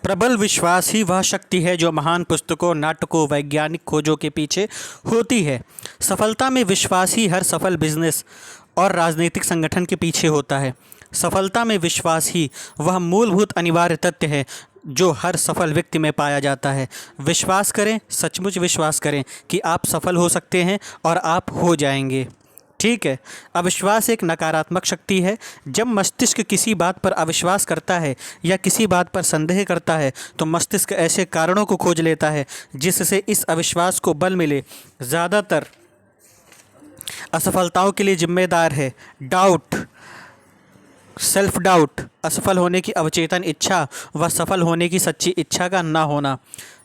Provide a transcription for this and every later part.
प्रबल विश्वास ही वह शक्ति है जो महान पुस्तकों, नाटकों, वैज्ञानिक खोजों के पीछे होती है। सफलता में विश्वास ही हर सफल बिजनेस और राजनीतिक संगठन के पीछे होता है। सफलता में विश्वास ही वह मूलभूत अनिवार्य तथ्य है जो हर सफल व्यक्ति में पाया जाता है। विश्वास करें, सचमुच विश्वास करें कि आप सफल हो सकते हैं और आप हो जाएंगे। ठीक है। अविश्वास एक नकारात्मक शक्ति है। जब मस्तिष्क किसी बात पर अविश्वास करता है या किसी बात पर संदेह करता है तो मस्तिष्क ऐसे कारणों को खोज लेता है जिससे इस अविश्वास को बल मिले। ज़्यादातर असफलताओं के लिए जिम्मेदार है डाउट, सेल्फ डाउट, असफल होने की अवचेतन इच्छा व सफल होने की सच्ची इच्छा का ना होना।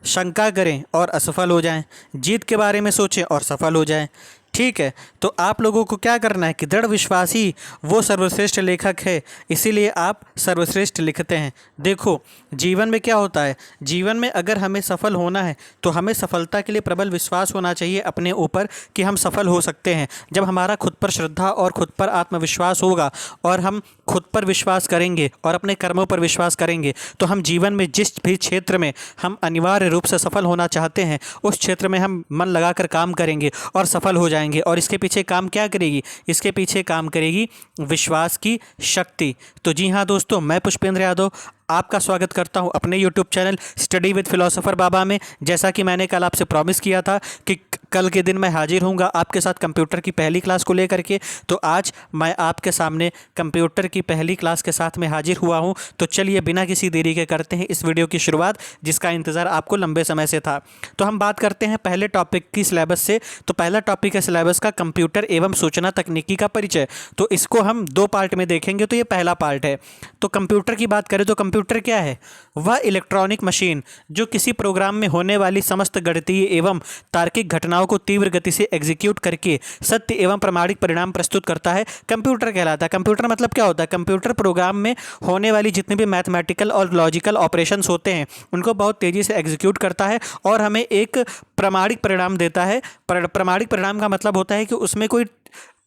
शंका करें और असफल हो जाएं, जीत के बारे में सोचें और सफल हो जाएं। ठीक है। तो आप लोगों को क्या करना है कि दृढ़ विश्वास ही वो सर्वश्रेष्ठ लेखक है, इसीलिए आप सर्वश्रेष्ठ लिखते हैं। देखो जीवन में क्या होता है, जीवन में अगर हमें सफल होना है तो हमें सफलता के लिए प्रबल विश्वास होना चाहिए अपने ऊपर कि हम सफल हो सकते हैं। जब हमारा खुद पर श्रद्धा और खुद पर आत्मविश्वास होगा और हम खुद पर विश्वास करेंगे और अपने कर्मों पर विश्वास करेंगे तो हम जीवन में जिस भी क्षेत्र में हम अनिवार्य रूप से सफल होना चाहते हैं उस क्षेत्र में हम मन लगाकर काम करेंगे और सफल हो जाएंगे। और इसके पीछे काम क्या करेगी, इसके पीछे काम करेगी विश्वास की शक्ति। तो जी हाँ दोस्तों, मैं पुष्पेंद्र यादव आपका स्वागत करता हूं अपने YouTube channel study with philosopher Baba में। जैसा कि मैंने कल आपसे प्रॉमिस किया था कि कल के दिन मैं हाजिर होऊंगा आपके साथ कंप्यूटर की पहली क्लास को लेकर के, तो आज मैं आपके सामने कंप्यूटर की पहली क्लास के साथ में हाजिर हुआ हूं। तो चलिए बिना किसी देरी के करते हैं इस वीडियो की शुरुआत, जिसका इंतज़ार आपको लंबे समय से था। तो हम बात करते हैं पहले टॉपिक की सिलेबस से। तो पहला टॉपिक है सिलेबस का कंप्यूटर एवं सूचना तकनीकी का परिचय। तो इसको हम दो पार्ट में देखेंगे, तो ये पहला पार्ट है। तो कंप्यूटर की बात करें तो कंप्यूटर क्या है, वह इलेक्ट्रॉनिक मशीन जो किसी प्रोग्राम में होने वाली समस्त गणितीय एवं तार्किक घटनाओं को तीव्र गति से एग्जीक्यूट करके सत्य एवं प्रमाणिक परिणाम प्रस्तुत करता है, कंप्यूटर कहलाता है। कंप्यूटर मतलब क्या होता है, कंप्यूटर प्रोग्राम में होने वाली जितने भी मैथमेटिकल और लॉजिकल ऑपरेशंस होते हैं उनको बहुत तेज़ी से एग्जीक्यूट करता है और हमें एक प्रमाणिक परिणाम देता है। प्रमाणिक परिणाम का मतलब होता है कि उसमें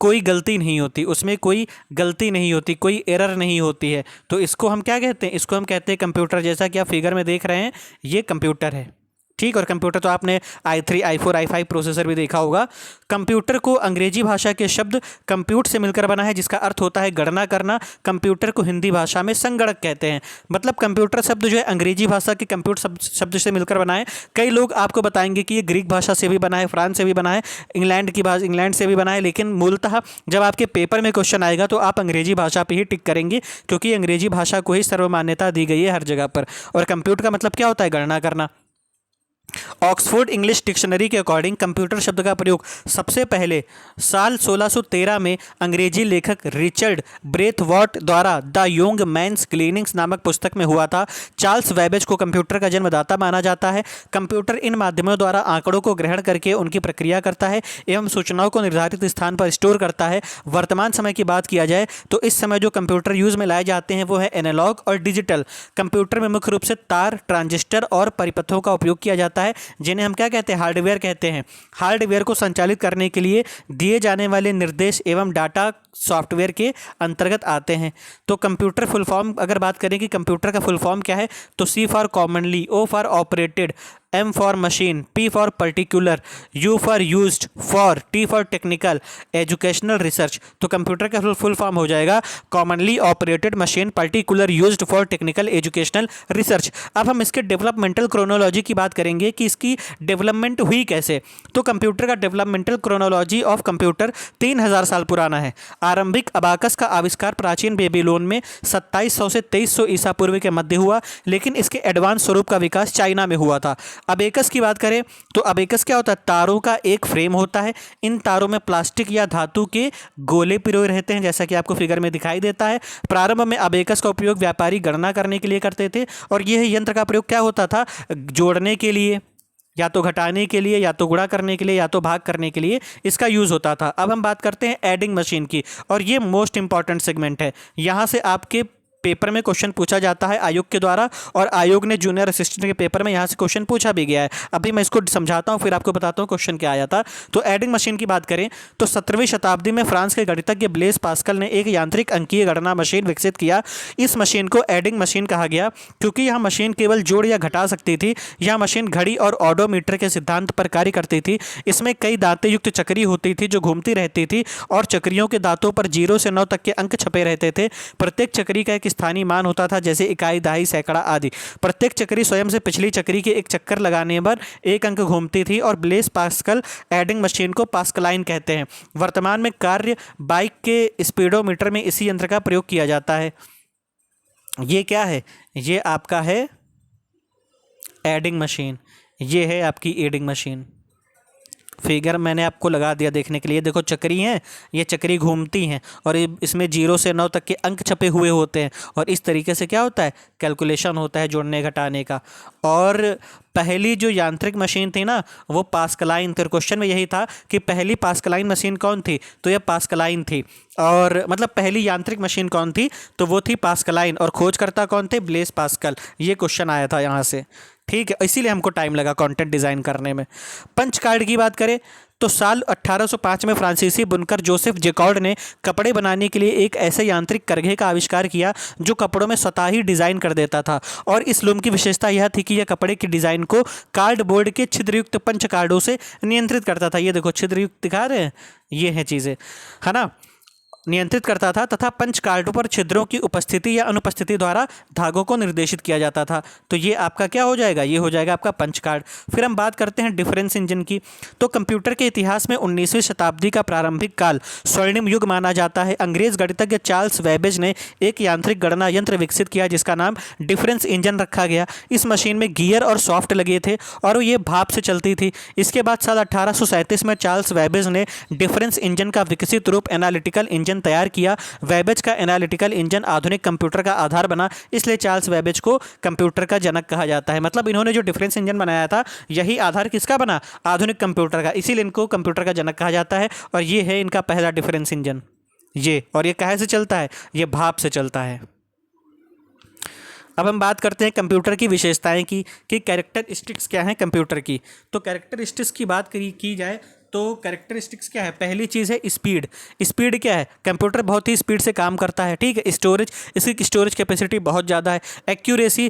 कोई गलती नहीं होती, उसमें कोई गलती नहीं होती, कोई एरर नहीं होती है। तो इसको हम क्या कहते हैं, इसको हम कहते हैं कंप्यूटर। जैसा कि आप फिगर में देख रहे हैं ये कंप्यूटर है। ठीक। और कंप्यूटर तो आपने i3, i4, i5 प्रोसेसर भी देखा होगा। कंप्यूटर को अंग्रेजी भाषा के शब्द कंप्यूट से मिलकर बना है, जिसका अर्थ होता है गणना करना। कंप्यूटर को हिंदी भाषा में संगणक कहते हैं। मतलब कंप्यूटर शब्द जो है अंग्रेजी भाषा के कंप्यूट शब्द से मिलकर बना है। कई लोग आपको बताएंगे कि ये ग्रीक भाषा से भी बना है, फ्रांस से भी बना है, इंग्लैंड से भी बना है, लेकिन मूलतः जब आपके पेपर में क्वेश्चन आएगा तो आप अंग्रेजी भाषा पर ही टिक करेंगे, क्योंकि अंग्रेजी भाषा को ही सर्वमान्यता दी गई है हर जगह पर। और कंप्यूट का मतलब क्या होता है, गणना करना। ऑक्सफोर्ड इंग्लिश डिक्शनरी के अकॉर्डिंग कंप्यूटर शब्द का प्रयोग सबसे पहले साल 1613 में अंग्रेजी लेखक रिचर्ड ब्रेथवॉट द्वारा द यंग मैन्स क्लीनिंग्स नामक पुस्तक में हुआ था। चार्ल्स वेबेज को कंप्यूटर का जन्मदाता माना जाता है। कंप्यूटर इन माध्यमों द्वारा आंकड़ों को ग्रहण करके उनकी प्रक्रिया करता है एवं सूचनाओं को निर्धारित स्थान पर स्टोर करता है। वर्तमान समय की बात किया जाए तो इस समय जो कंप्यूटर यूज में लाए जाते हैं वो है एनालॉग और डिजिटल। कंप्यूटर में मुख्य रूप से तार, ट्रांजिस्टर और परिपथों का उपयोग किया जाता है, जिन्हें हम क्या कहते हैं, हार्डवेयर कहते हैं। हार्डवेयर को संचालित करने के लिए दिए जाने वाले निर्देश एवं डाटा सॉफ्टवेयर के अंतर्गत आते हैं। तो कंप्यूटर फुल फॉर्म अगर बात करें कि कंप्यूटर का फुल फॉर्म क्या है, तो C for commonly, O for operated, M for machine, P for particular, U for used, T for technical, educational research. तो कंप्यूटर का फुल फॉर्म हो जाएगा commonly operated machine, particular, used for technical, educational research. अब हम इसके developmental chronology की बात करेंगे कि इसकी डेवलपमेंट हुई कैसे। तो कंप्यूटर का डेवलपमेंटल क्रोनोलॉजी ऑफ कंप्यूटर 3000 साल पुराना है। आरंभिक अबाकस का आविष्कार प्राचीन बेबीलोन में 2700 से 2300 ईसा पूर्व के मध्य हुआ, लेकिन इसके एडवांस स्वरूप का विकास चाइना में हुआ था। अबेकस की बात करें तो अबेकस क्या होता है, तारों का एक फ्रेम होता है। इन तारों में प्लास्टिक या धातु के गोले पिरोए रहते हैं, जैसा कि आपको फिगर में दिखाई देता है। प्रारंभ में अबेकस का उपयोग व्यापारी गणना करने के लिए करते थे और यह यंत्र का प्रयोग क्या होता था, जोड़ने के लिए, या तो घटाने के लिए, या तो गुणा करने के लिए, या तो भाग करने के लिए इसका यूज होता था। अब हम बात करते हैं एडिंग मशीन की, और ये मोस्ट इंपॉर्टेंट सेगमेंट है। यहाँ से आपके पेपर में क्वेश्चन पूछा जाता है आयोग के द्वारा, और आयोग ने जूनियर असिस्टेंट के पेपर में यहाँ से क्वेश्चन पूछा भी गया है। अभी मैं इसको समझाता हूँ, फिर आपको बताता हूँ क्वेश्चन क्या आया था। तो एडिंग मशीन की बात करें तो 17वीं शताब्दी में फ्रांस के गणितज्ञ ब्लेस पास्कल ने एक यांत्रिक अंकीय गणना मशीन विकसित किया। इस मशीन को एडिंग मशीन कहा गया क्योंकि यह मशीन केवल जोड़ या घटा सकती थी। यह मशीन घड़ी और ऑडोमीटर के सिद्धांत पर कार्य करती थी। इसमें कई दांतें युक्त चक्री होती थी जो घूमती रहती थी, और चक्रियों के दांतों पर 0 से 9 तक के अंक छपे रहते थे। प्रत्येक चक्री का एक स्थानीय मान होता था, जैसे इकाई, दहाई, सैकड़ा आदि। प्रत्येक चक्री स्वयं से पिछली चक्री के एक चक्कर लगाने पर एक अंक घूमती थी, और ब्लेस पास्कल एडिंग मशीन को पास्कलाइन कहते हैं। वर्तमान में कार्य बाइक के स्पीडोमीटर में इसी यंत्र का प्रयोग किया जाता है। ये क्या है? ये आपका है एडिंग मशीन। ये है आपकी एडिंग मशीन। फिगर मैंने आपको लगा दिया देखने के लिए। देखो चक्री हैं, ये चक्री घूमती हैं, और इसमें 0 से 9 तक के अंक छपे हुए होते हैं, और इस तरीके से क्या होता है, कैलकुलेशन होता है जोड़ने घटाने का। और पहली जो यांत्रिक मशीन थी ना, वो पास्कलाइन थी। क्वेश्चन में यही था कि पहली पास्कलाइन मशीन कौन थी, तो ये पास्कलाइन थी। और मतलब पहली यांत्रिक मशीन कौन थी, तो वो थी पास्कलाइन, और खोजकर्ता कौन थे, ब्लेस पास्कल। ये क्वेश्चन आया था यहाँ से, ठीक है, इसीलिए हमको टाइम लगा कंटेंट डिज़ाइन करने में। पंच कार्ड की बात करें तो साल 1805 में फ्रांसीसी बुनकर जोसेफ जेकॉर्ड ने कपड़े बनाने के लिए एक ऐसे यांत्रिक करघे का आविष्कार किया जो कपड़ों में स्वतः ही डिज़ाइन कर देता था। और इस लूम की विशेषता यह थी कि यह कपड़े की डिज़ाइन को कार्डबोर्ड के छिद्रयुक्त पंच कार्डों से नियंत्रित करता था। ये देखो छिद्रयुक्त दिखा रहे हैं, ये हैं चीज़ें, है ना, नियंत्रित करता था, तथा पंच कार्डों पर छिद्रों की उपस्थिति या अनुपस्थिति द्वारा धागों को निर्देशित किया जाता था। तो ये आपका क्या हो जाएगा, ये हो जाएगा आपका पंच कार्ड। फिर हम बात करते हैं डिफरेंस इंजन की। तो कंप्यूटर के इतिहास में 19वीं शताब्दी का प्रारंभिक काल स्वर्णिम युग माना जाता है। अंग्रेज गणितज्ञ चार्ल्स वेबेज ने एक यांत्रिक गणना यंत्र विकसित किया जिसका नाम डिफरेंस इंजन रखा गया। इस मशीन में गियर और सॉफ्ट लगे थे और ये भाप से चलती थी। इसके बाद साल 1837 में चार्ल्स वेबेज ने डिफरेंस इंजन का विकसित रूप एनालिटिकल इंजन तैयार किया। वेबेज का एनालिटिकल इंजन आधुनिक कंप्यूटर का आधार बना, इसलिए चार्ल्स वेबेज को कंप्यूटर का जनक कहा जाता है। मतलब इन्होंने जो डिफरेंस इंजन बनाया था, यही आधार किसका बना, आधुनिक कंप्यूटर का, इसीलिए इनको कंप्यूटर का जनक कहा जाता है। और ये है इनका पहला डिफरेंस इंजन, ये। और ये काहे से चलता है, ये भाप से चलता है। अब हम बात करते हैं कंप्यूटर की विशेषताएं की कि कैरेक्टरिस्टिक्स क्या हैं कंप्यूटर की। तो कैरेक्टरिस्टिक्स की बात की जाए तो कैरेक्टरिस्टिक्स क्या है, पहली चीज़ है स्पीड। स्पीड क्या है, कंप्यूटर बहुत ही स्पीड से काम करता है, ठीक है। स्टोरेज, इसकी स्टोरेज कैपेसिटी बहुत ज़्यादा है। एक्यूरेसी,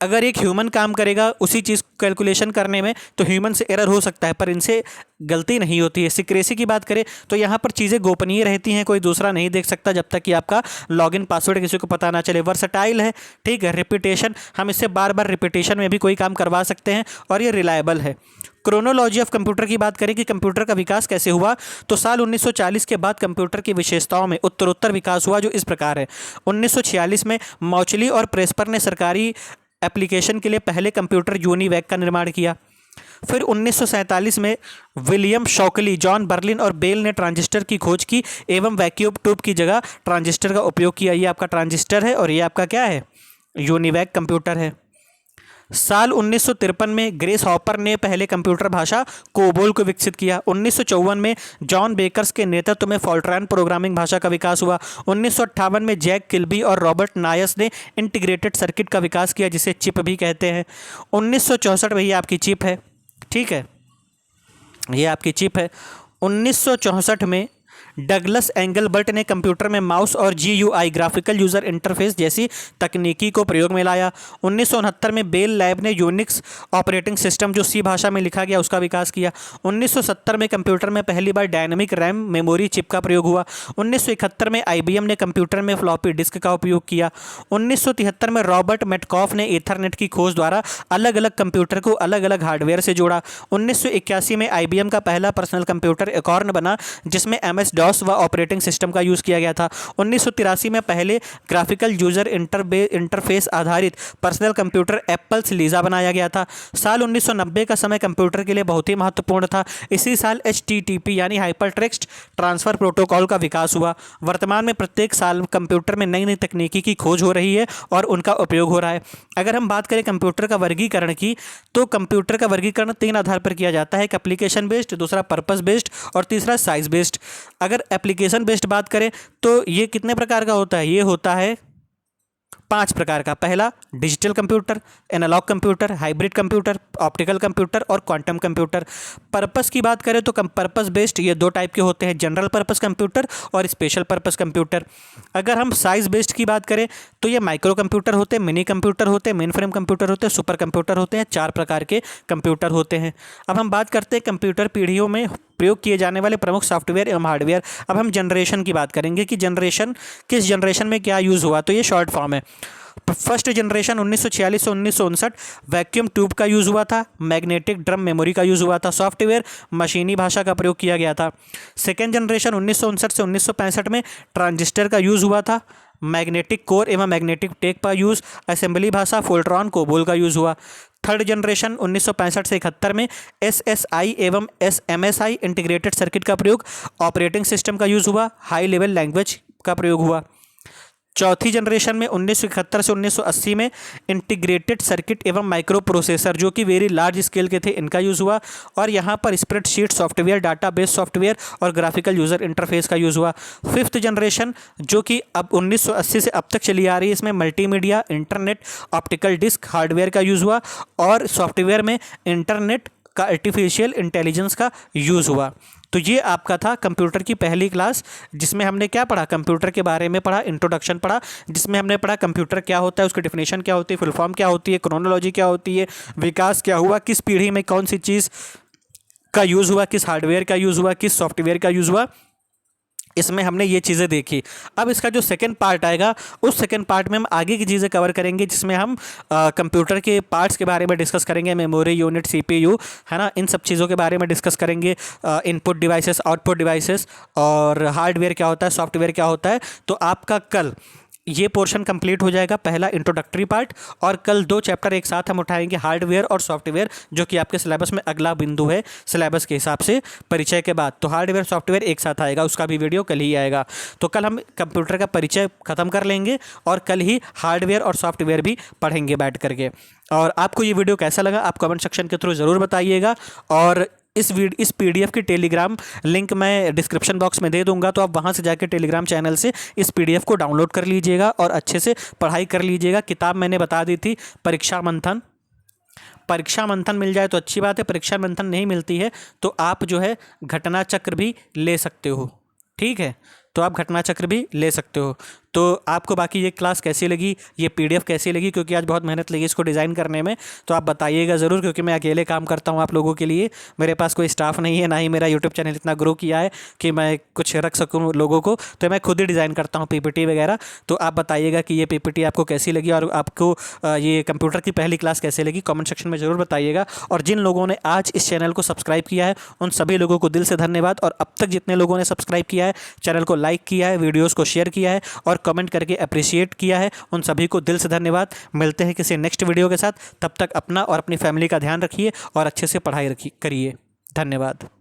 अगर एक ह्यूमन काम करेगा उसी चीज़ कैलकुलेशन करने में तो ह्यूमन से एरर हो सकता है, पर इनसे गलती नहीं होती है। सिक्रेसी की बात करें तो यहाँ पर चीज़ें गोपनीय रहती हैं, कोई दूसरा नहीं देख सकता जब तक कि आपका लॉगिन पासवर्ड किसी को पता ना चले। वर्सटाइल है, ठीक है। रिपीटेशन, हम इससे बार बार रिपीटेशन में भी कोई काम करवा सकते हैं। और ये रिलायबल है। क्रोनोलॉजी ऑफ कंप्यूटर की बात करें कि कंप्यूटर का विकास कैसे हुआ, तो साल 1940 के बाद कंप्यूटर की विशेषताओं में उत्तरोत्तर विकास हुआ, जो इस प्रकार है। 1946 में मौचली और प्रेस्पर ने सरकारी एप्लीकेशन के लिए पहले कंप्यूटर यूनिवैक का निर्माण किया। फिर 1947 में विलियम शॉकली, जॉन बर्लिन और बेल ने ट्रांजिस्टर की खोज की एवं वैक्यूम ट्यूब की जगह ट्रांजिस्टर का उपयोग किया। ये आपका ट्रांजिस्टर है और ये आपका क्या है, यूनिवैक कंप्यूटर है। साल 1953 में ग्रेस हॉपर ने पहले कंप्यूटर भाषा कोबोल को विकसित किया। 1954 में जॉन बेकर्स के नेतृत्व में फॉल्ट्रान प्रोग्रामिंग भाषा का विकास हुआ। 1958 में जैक किल्बी और रॉबर्ट नायस ने इंटीग्रेटेड सर्किट का विकास किया, जिसे चिप भी कहते हैं। 1964 में ये आपकी चिप है, ठीक है, ये आपकी चिप है। 1964 में डगलस एंगलबर्ट ने कंप्यूटर में माउस और GUI ग्राफिकल यूज़र इंटरफेस जैसी तकनीकी को प्रयोग में लाया। 1969 में बेल लैब ने यूनिक्स ऑपरेटिंग सिस्टम, जो C भाषा में लिखा गया, उसका विकास किया। 1970 में कंप्यूटर में पहली बार डायनेमिक रैम मेमोरी चिप का प्रयोग हुआ। 1971 में IBM ने कंप्यूटर में फ्लॉपी डिस्क का उपयोग किया। 1973 में रॉबर्ट मेटकॉफ ने ईथरनेट की खोज द्वारा अलग अलग कंप्यूटर को अलग अलग हार्डवेयर से जोड़ा। 1981 में IBM का पहला पर्सनल कंप्यूटर एकॉर्न बना, जिसमें MS DOS व ऑपरेटिंग सिस्टम का यूज़ किया गया था। 1983 में पहले ग्राफिकल यूज़र इंटरफेस आधारित पर्सनल कंप्यूटर एप्पल्स लीजा बनाया गया था। साल 1990 का समय कंप्यूटर के लिए बहुत ही महत्वपूर्ण था। इसी साल HTTP यानी हाइपर टेक्स्ट ट्रांसफ़र प्रोटोकॉल का विकास हुआ। वर्तमान में प्रत्येक साल कंप्यूटर में नई नई तकनीकी की खोज हो रही है और उनका उपयोग हो रहा है। अगर हम बात करें कंप्यूटर का वर्गीकरण की, तो कंप्यूटर का वर्गीकरण 3 आधार पर किया जाता है, एक एप्लीकेशन बेस्ड, दूसरा पर्पस बेस्ड और तीसरा साइज बेस्ड। अगर एप्लीकेशन बेस्ड बात करें तो ये कितने प्रकार का होता है, ये होता है 5 प्रकार का। पहला digital computer, analogue computer, hybrid computer, optical computer और क्वांटम कंप्यूटर। पर्पस की बात करें तो पर्पस बेस्ड ये 2 टाइप के होते हैं, जनरल पर्पस कंप्यूटर और स्पेशल पर्पस कंप्यूटर। अगर हम साइज बेस्ड की बात करें तो ये माइक्रो कंप्यूटर होते हैं, मिनी कंप्यूटर होते हैं, मेन फ्रेम कंप्यूटर होते हैं, सुपर कंप्यूटर होते हैं। 4 प्रकार के कंप्यूटर होते हैं। अब हम बात करते हैं कंप्यूटर पीढ़ियों में प्रयोग किए जाने वाले प्रमुख सॉफ्टवेयर एवं हार्डवेयर। अब हम जनरेशन की बात करेंगे कि किस जनरेशन में क्या यूज़ हुआ, तो ये शॉर्ट फॉर्म है। फर्स्ट जनरेशन 1946 से 1959 वैक्यूम ट्यूब का यूज़ हुआ था, मैग्नेटिक ड्रम मेमोरी का यूज़ हुआ था, सॉफ्टवेयर मशीनी भाषा का प्रयोग किया गया था। सेकेंड जनरेशन 1959 से 1965 में ट्रांजिस्टर का यूज़ हुआ था, मैग्नेटिक कोर एवं मैग्नेटिक टेप का यूज़, असेंबली भाषा फोल्ट्रॉन कोबोल का यूज़ हुआ। थर्ड जनरेशन 1965 से 71 में SSI एवं MSI इंटीग्रेटेड सर्किट का प्रयोग, ऑपरेटिंग सिस्टम का यूज़ हुआ, हाई लेवल लैंग्वेज का प्रयोग हुआ। चौथी जनरेशन में 1971 से 1980 में इंटीग्रेटेड सर्किट एवं माइक्रो प्रोसेसर जो कि वेरी लार्ज स्केल के थे, इनका यूज़ हुआ। और यहाँ पर स्प्रेडशीट सॉफ्टवेयर, डाटाबेस सॉफ्टवेयर और ग्राफिकल यूज़र इंटरफेस का यूज़ हुआ। फिफ्थ जनरेशन जो कि अब 1980 से अब तक चली आ रही है, इसमें multimedia, internet, optical disc hardware का यूज़ हुआ और सॉफ्टवेयर में इंटरनेट का आर्टिफिशियल इंटेलिजेंस का यूज़ हुआ। तो ये आपका था कंप्यूटर की पहली क्लास, जिसमें हमने क्या पढ़ा, कंप्यूटर के बारे में पढ़ा, इंट्रोडक्शन पढ़ा, जिसमें हमने पढ़ा कंप्यूटर क्या होता है, उसकी डेफिनेशन क्या होती है, फुल फॉर्म क्या होती है, क्रोनोलॉजी क्या होती है, विकास क्या हुआ, किस पीढ़ी में कौन सी चीज़ का यूज़ हुआ, किस हार्डवेयर का यूज़ हुआ, किस सॉफ्टवेयर का यूज़ हुआ, इसमें हमने ये चीज़ें देखी। अब इसका जो सेकंड पार्ट आएगा, उस सेकंड पार्ट में हम आगे की चीज़ें कवर करेंगे, जिसमें हम कंप्यूटर के पार्ट्स के बारे में डिस्कस करेंगे, मेमोरी यूनिट, CPU, है ना, इन सब चीज़ों के बारे में डिस्कस करेंगे, इनपुट डिवाइसेस, आउटपुट डिवाइसेस और हार्डवेयर क्या होता है, सॉफ्टवेयर क्या होता है। तो आपका कल ये पोर्शन कंप्लीट हो जाएगा, पहला इंट्रोडक्टरी पार्ट, और कल 2 चैप्टर एक साथ हम उठाएंगे, हार्डवेयर और सॉफ्टवेयर, जो कि आपके सिलेबस में अगला बिंदु है सिलेबस के हिसाब से परिचय के बाद। तो हार्डवेयर सॉफ्टवेयर एक साथ आएगा, उसका भी वीडियो कल ही आएगा। तो कल हम कंप्यूटर का परिचय ख़त्म कर लेंगे और कल ही हार्डवेयर और सॉफ्टवेयर भी पढ़ेंगे बैठ करके। और आपको ये वीडियो कैसा लगा आप कमेंट सेक्शन के थ्रू ज़रूर बताइएगा। और इस PDF की टेलीग्राम लिंक मैं डिस्क्रिप्शन बॉक्स में दे दूंगा, तो आप वहां से जाकर टेलीग्राम चैनल से इस PDF को डाउनलोड कर लीजिएगा और अच्छे से पढ़ाई कर लीजिएगा। किताब मैंने बता दी थी, परीक्षा मंथन मिल जाए तो अच्छी बात है, परीक्षा मंथन नहीं मिलती है तो आप जो है घटना चक्र भी ले सकते हो, ठीक है, तो आप घटना चक्र भी ले सकते हो। तो आपको बाकी ये क्लास कैसी लगी, ये PDF कैसी लगी, क्योंकि आज बहुत मेहनत लगी इसको डिज़ाइन करने में, तो आप बताइएगा ज़रूर, क्योंकि मैं अकेले काम करता हूँ आप लोगों के लिए, मेरे पास कोई स्टाफ नहीं है, ना ही मेरा यूट्यूब चैनल इतना ग्रो किया है कि मैं कुछ रख सकूँ लोगों को, तो मैं खुद ही डिज़ाइन करता हूँ PPT वगैरह। तो आप बताइएगा कि ये PPT आपको कैसी लगी और आपको ये कंप्यूटर की पहली क्लास कैसी लगी, कॉमेंट सेक्शन में ज़रूर बताइएगा। और जिन लोगों ने आज इस चैनल को सब्सक्राइब किया है उन सभी लोगों को दिल से धन्यवाद, और अब तक जितने लोगों ने सब्सक्राइब किया है, चैनल को लाइक किया है, वीडियोज़ को शेयर किया है और कमेंट करके अप्रिशिएट किया है, उन सभी को दिल से धन्यवाद। मिलते हैं किसी नेक्स्ट वीडियो के साथ, तब तक अपना और अपनी फैमिली का ध्यान रखिए और अच्छे से पढ़ाई करिए। धन्यवाद।